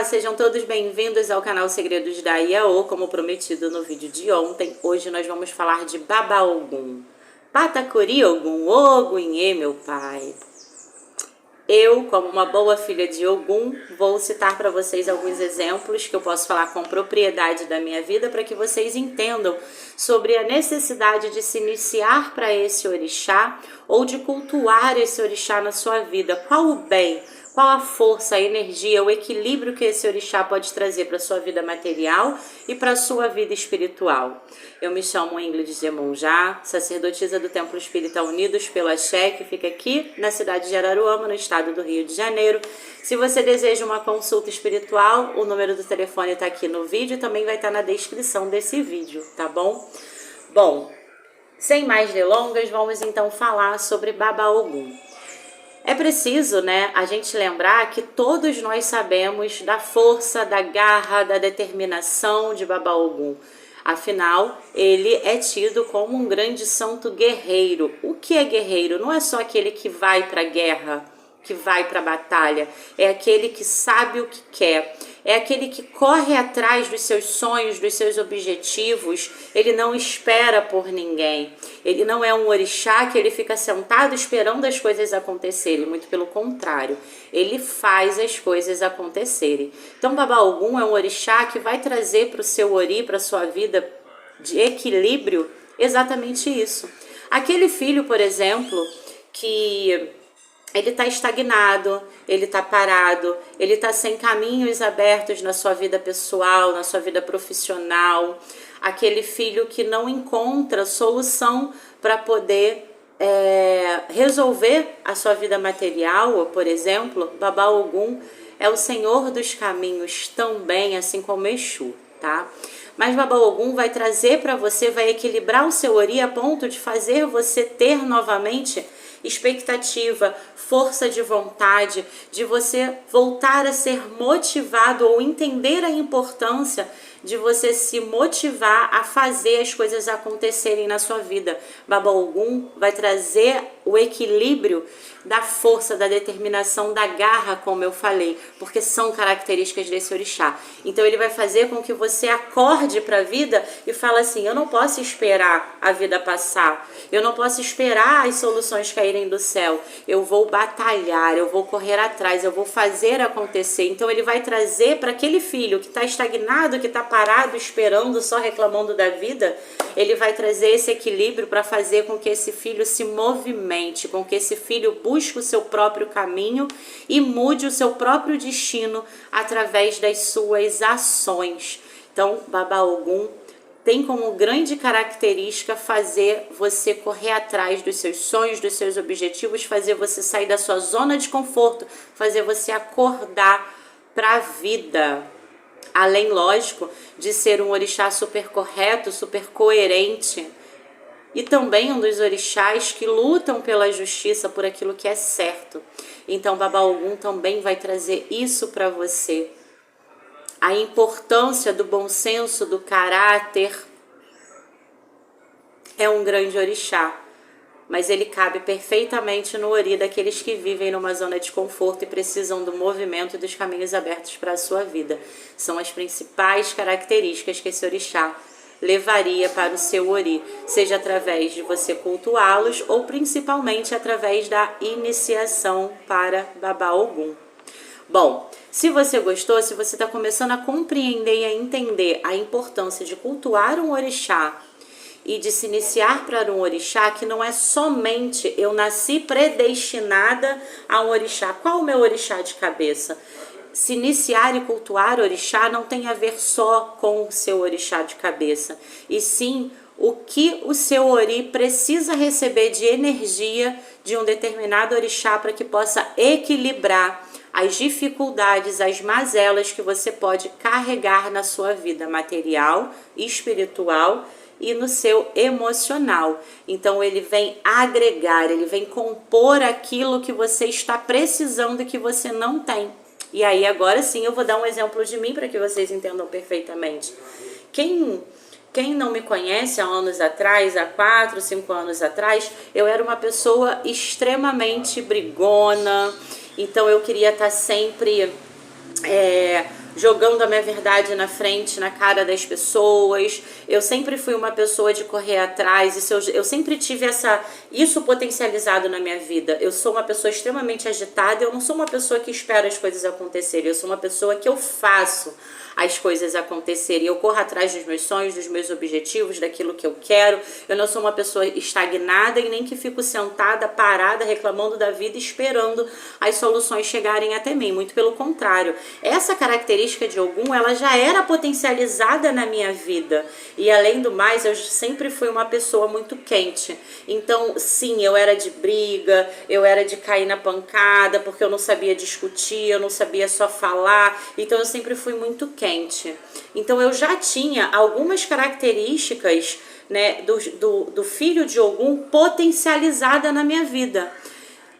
Sejam todos bem-vindos ao canal Segredos da Iaô. Como prometido no vídeo de ontem, hoje nós vamos falar de Baba Ogum. Patacuri Ogum, Ogunhê, meu pai. Eu, como uma boa filha de Ogum, vou citar para vocês alguns exemplos que eu posso falar com propriedade da minha vida para que vocês entendam sobre a necessidade de se iniciar para esse orixá ou de cultuar esse orixá na sua vida. Qual o bem? Qual a força, a energia, o equilíbrio que esse orixá pode trazer para a sua vida material e para a sua vida espiritual? Eu me chamo Ingrid Gemonjá, sacerdotisa do Templo Espírita Unidos pela Axé, que fica aqui na cidade de Araruama, no estado do Rio de Janeiro. Se você deseja uma consulta espiritual, o número do telefone está aqui no vídeo e também vai estar na descrição desse vídeo, tá bom? Bom, sem mais delongas, vamos então falar sobre Baba Ogum. É preciso, a gente lembrar que todos nós sabemos da força, da garra, da determinação de Baba Ogum. Afinal, ele é tido como um grande santo guerreiro. O que é guerreiro? Não é só aquele que vai para a guerra, que vai para a batalha. É aquele que sabe o que quer. É aquele que corre atrás dos seus sonhos, dos seus objetivos. Ele não espera por ninguém. Ele não é um orixá que ele fica sentado esperando as coisas acontecerem. Muito pelo contrário. Ele faz as coisas acontecerem. Então, Baba Ogum é um orixá que vai trazer para o seu ori, para a sua vida de equilíbrio, exatamente isso. Aquele filho, por exemplo, que ele está estagnado, ele está parado, ele está sem caminhos abertos na sua vida pessoal, na sua vida profissional. Aquele filho que não encontra solução para poder resolver a sua vida material, por exemplo, Baba Ogum é o Senhor dos caminhos também, assim como Exu, tá? Mas Baba Ogum vai trazer para você, vai equilibrar o seu ori a ponto de fazer você ter novamente expectativa, força de vontade, de você voltar a ser motivado ou entender a importância de você se motivar a fazer as coisas acontecerem na sua vida. Baba Ogum vai trazer o equilíbrio da força, da determinação, da garra, como eu falei, porque são características desse orixá. Então ele vai fazer com que você acorde para a vida e fale assim: eu não posso esperar a vida passar, eu não posso esperar as soluções caírem do céu, eu vou batalhar, eu vou correr atrás, eu vou fazer acontecer. Então ele vai trazer para aquele filho que está estagnado, que está parado, esperando, só reclamando da vida, ele vai trazer esse equilíbrio para fazer com que esse filho se movimente, com que esse filho busque o seu próprio caminho e mude o seu próprio destino através das suas ações. Então, Baba Ogum tem como grande característica fazer você correr atrás dos seus sonhos, dos seus objetivos, fazer você sair da sua zona de conforto, fazer você acordar para a vida. Além, lógico, de ser um orixá super correto, super coerente, e também um dos orixás que lutam pela justiça, por aquilo que é certo. Então, Baba Ogum também vai trazer isso para você. A importância do bom senso, do caráter. É um grande orixá, mas ele cabe perfeitamente no ori daqueles que vivem numa zona de conforto e precisam do movimento e dos caminhos abertos para a sua vida. São as principais características que esse orixá levaria para o seu ori, seja através de você cultuá-los ou principalmente através da iniciação para Baba Ogum. Bom, se você gostou, se você está começando a compreender e a entender a importância de cultuar um orixá e de se iniciar para um orixá, que não é somente eu nasci predestinada a um orixá. Qual o meu orixá de cabeça? Se iniciar e cultuar orixá não tem a ver só com o seu orixá de cabeça, e sim o que o seu ori precisa receber de energia de um determinado orixá para que possa equilibrar as dificuldades, as mazelas que você pode carregar na sua vida material, espiritual e no seu emocional. Então ele vem agregar, ele vem compor aquilo que você está precisando e que você não tem. E aí agora sim eu vou dar um exemplo de mim para que vocês entendam perfeitamente. Quem não me conhece há anos atrás, há 4, 5 anos atrás, eu era uma pessoa extremamente brigona. Então eu queria estar sempre jogando a minha verdade na frente, na cara das pessoas. Eu sempre fui uma pessoa de correr atrás, eu sempre tive isso potencializado na minha vida. Eu sou uma pessoa extremamente agitada, eu não sou uma pessoa que espera as coisas acontecerem, eu sou uma pessoa que eu faço as coisas acontecerem. Eu corro atrás dos meus sonhos, dos meus objetivos, daquilo que eu quero. Eu não sou uma pessoa estagnada e nem que fico sentada, parada, reclamando da vida, esperando as soluções chegarem até mim. Muito pelo contrário. Essa característica de Ogum, ela já era potencializada na minha vida. E além do mais, eu sempre fui uma pessoa muito quente. Então, sim, eu era de briga, eu era de cair na pancada, porque eu não sabia discutir, eu não sabia só falar. Então, eu sempre fui muito quente. Então eu já tinha algumas características, né, do filho de Ogum potencializada na minha vida.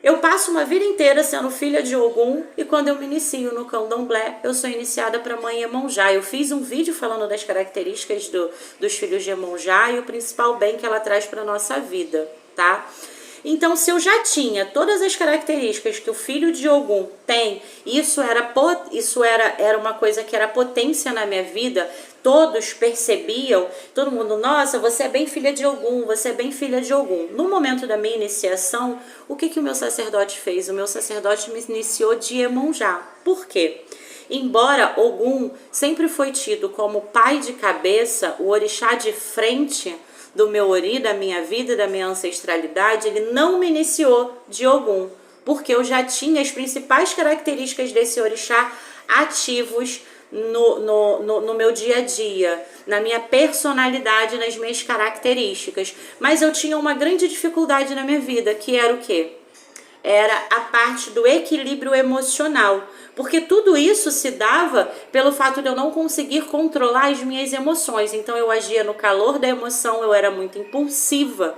Eu passo uma vida inteira sendo filha de Ogum e quando eu me inicio no Candomblé, eu sou iniciada para Mãe Iemonjá. Eu fiz um vídeo falando das características dos filhos de Iemonjá e o principal bem que ela traz para nossa vida, tá? Então, se eu já tinha todas as características que o filho de Ogum tem, isso era uma coisa que era potência na minha vida, todos percebiam, todo mundo, nossa, você é bem filha de Ogum, você é bem filha de Ogum. No momento da minha iniciação, o que o meu sacerdote fez? O meu sacerdote me iniciou de Iemonjá. Por quê? Embora Ogum sempre foi tido como pai de cabeça, o orixá de frente do meu ori, da minha vida, da minha ancestralidade, ele não me iniciou de Ogum, porque eu já tinha as principais características desse orixá ativos no meu dia a dia, na minha personalidade, nas minhas características. Mas eu tinha uma grande dificuldade na minha vida, que era o quê? Era a parte do equilíbrio emocional. Porque tudo isso se dava pelo fato de eu não conseguir controlar as minhas emoções. Então eu agia no calor da emoção, eu era muito impulsiva.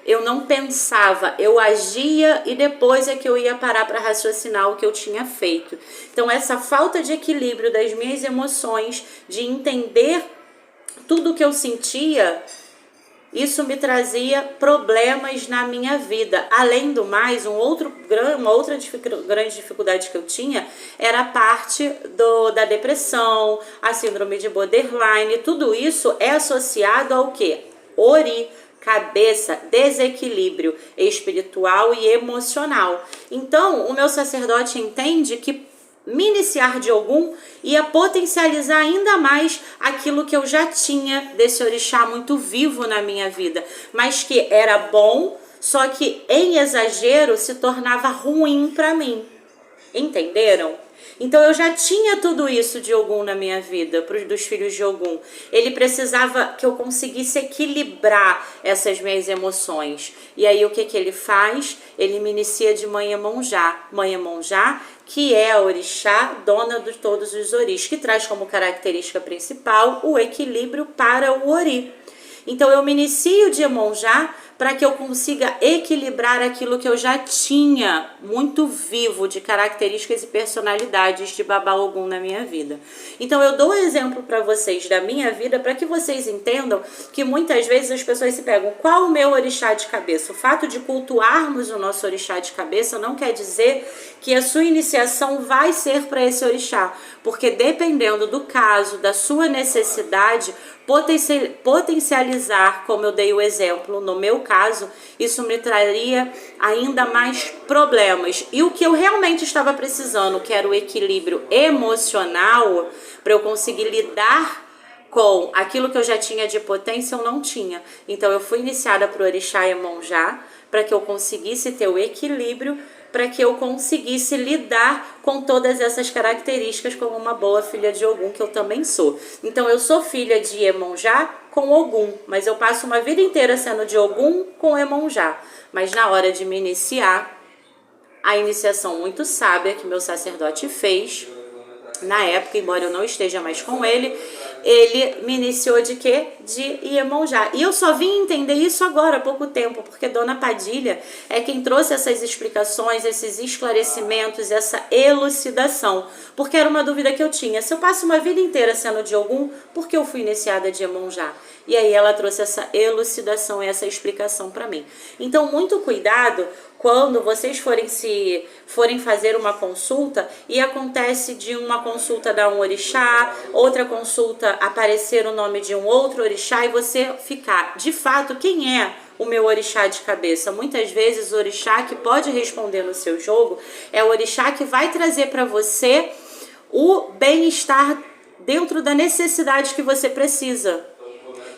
Eu não pensava, eu agia e depois é que eu ia parar para raciocinar o que eu tinha feito. Então essa falta de equilíbrio das minhas emoções, de entender tudo o que eu sentia, isso me trazia problemas na minha vida. Além do mais, uma outra grande dificuldade que eu tinha era a parte da depressão, a síndrome de borderline. Tudo isso é associado ao quê? Ori, cabeça, desequilíbrio espiritual e emocional. Então, o meu sacerdote entende que me iniciar de Ogum ia potencializar ainda mais aquilo que eu já tinha desse orixá muito vivo na minha vida, mas que era bom, só que em exagero se tornava ruim para mim. Entenderam? Então eu já tinha tudo isso de Ogum na minha vida, dos filhos de Ogum. Ele precisava que eu conseguisse equilibrar essas minhas emoções. E aí o que ele faz? Ele me inicia de Mãe Iemonjá. Mãe Iemonjá, que é a orixá, dona de todos os oris, que traz como característica principal o equilíbrio para o ori. Então eu me inicio de Iemonjá para que eu consiga equilibrar aquilo que eu já tinha muito vivo de características e personalidades de Babá Ogum na minha vida. Então eu dou um exemplo para vocês da minha vida para que vocês entendam que muitas vezes as pessoas se pegam, qual o meu orixá de cabeça? O fato de cultuarmos o nosso orixá de cabeça não quer dizer que a sua iniciação vai ser para esse orixá, porque dependendo do caso, da sua necessidade, potencializar, como eu dei o exemplo, no meu caso, isso me traria ainda mais problemas. E o que eu realmente estava precisando, que era o equilíbrio emocional, para eu conseguir lidar com aquilo que eu já tinha de potência, eu não tinha. Então eu fui iniciada para o orixá Iemonjá, para que eu conseguisse ter o equilíbrio, para que eu conseguisse lidar com todas essas características como uma boa filha de Ogum, que eu também sou. Então eu sou filha de Iemonjá com Ogum, mas eu passo uma vida inteira sendo de Ogum com Iemonjá. Mas na hora de me iniciar, a iniciação muito sábia que meu sacerdote fez, na época, embora eu não esteja mais com ele me iniciou de quê? De Iemonjá. E eu só vim entender isso agora, há pouco tempo, porque Dona Padilha é quem trouxe essas explicações, esses esclarecimentos, essa elucidação. Porque era uma dúvida que eu tinha. Se eu passo uma vida inteira sendo de Ogum, por que eu fui iniciada de Iemonjá? E aí ela trouxe essa elucidação, essa explicação para mim. Então, muito cuidado quando vocês forem fazer uma consulta e acontece de uma consulta dar um orixá, outra consulta aparecer o nome de um outro orixá e você ficar, de fato, quem é o meu orixá de cabeça? Muitas vezes o orixá que pode responder no seu jogo é o orixá que vai trazer para você o bem-estar dentro da necessidade que você precisa.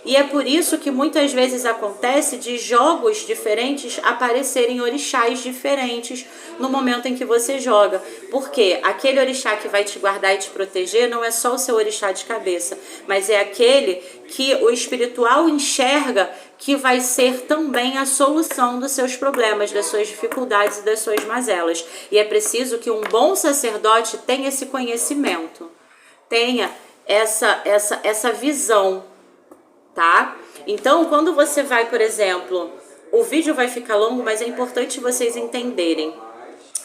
E é por isso que muitas vezes acontece de jogos diferentes aparecerem orixás diferentes no momento em que você joga. Porque aquele orixá que vai te guardar e te proteger não é só o seu orixá de cabeça, mas é aquele que o espiritual enxerga que vai ser também a solução dos seus problemas, das suas dificuldades e das suas mazelas. E é preciso que um bom sacerdote tenha esse conhecimento, tenha essa visão. Tá? Então, quando você vai, por exemplo, o vídeo vai ficar longo, mas é importante vocês entenderem.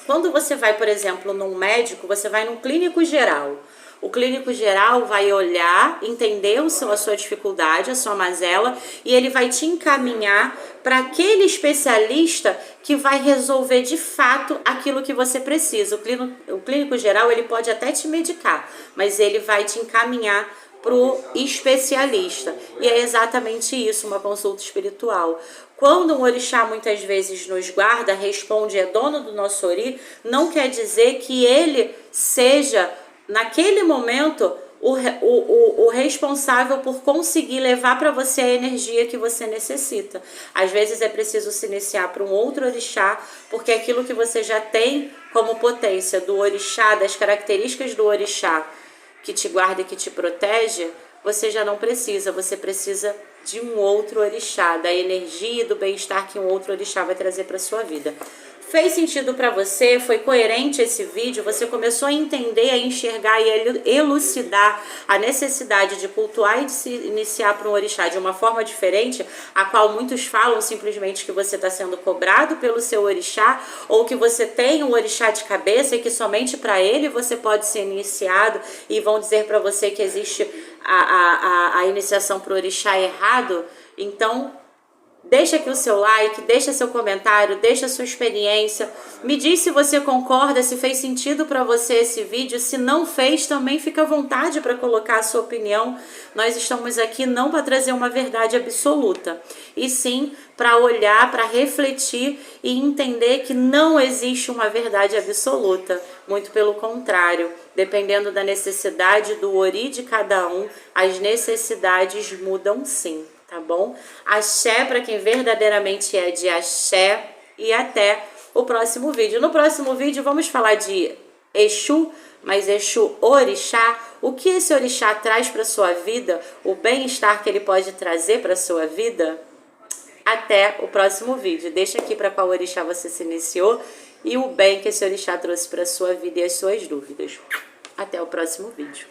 Quando você vai, por exemplo, num médico, você vai num clínico geral. O clínico geral vai olhar, entender a sua dificuldade, a sua mazela, e ele vai te encaminhar para aquele especialista que vai resolver de fato aquilo que você precisa. O clínico geral, ele pode até te medicar, mas ele vai te encaminhar pro especialista. E é exatamente isso, uma consulta espiritual. Quando um orixá muitas vezes nos guarda, responde, é dono do nosso ori, não quer dizer que ele seja, naquele momento, o responsável por conseguir levar para você a energia que você necessita. Às vezes é preciso se iniciar para um outro orixá, porque aquilo que você já tem como potência do orixá, das características do orixá, que te guarda e que te protege, você já não precisa, você precisa de um outro orixá, da energia e do bem-estar que um outro orixá vai trazer para sua vida. Fez sentido para você? Foi coerente esse vídeo? Você começou a entender, a enxergar e a elucidar a necessidade de cultuar e de se iniciar para um orixá de uma forma diferente, a qual muitos falam simplesmente que você está sendo cobrado pelo seu orixá, ou que você tem um orixá de cabeça e que somente para ele você pode ser iniciado, e vão dizer para você que existe a iniciação para o orixá errado. Então, deixa aqui o seu like, deixa seu comentário, deixa a sua experiência. Me diz se você concorda, se fez sentido para você esse vídeo. Se não fez, também fica à vontade para colocar a sua opinião. Nós estamos aqui não para trazer uma verdade absoluta, e sim para olhar, para refletir e entender que não existe uma verdade absoluta. Muito pelo contrário, dependendo da necessidade do ori de cada um, as necessidades mudam sim. Tá bom? Axé para quem verdadeiramente é de axé, e até o próximo vídeo. No próximo vídeo vamos falar de Exu, mas Exu orixá, o que esse orixá traz para sua vida, o bem-estar que ele pode trazer para sua vida. Até o próximo vídeo. Deixa aqui para qual orixá você se iniciou e o bem que esse orixá trouxe para sua vida e as suas dúvidas. Até o próximo vídeo.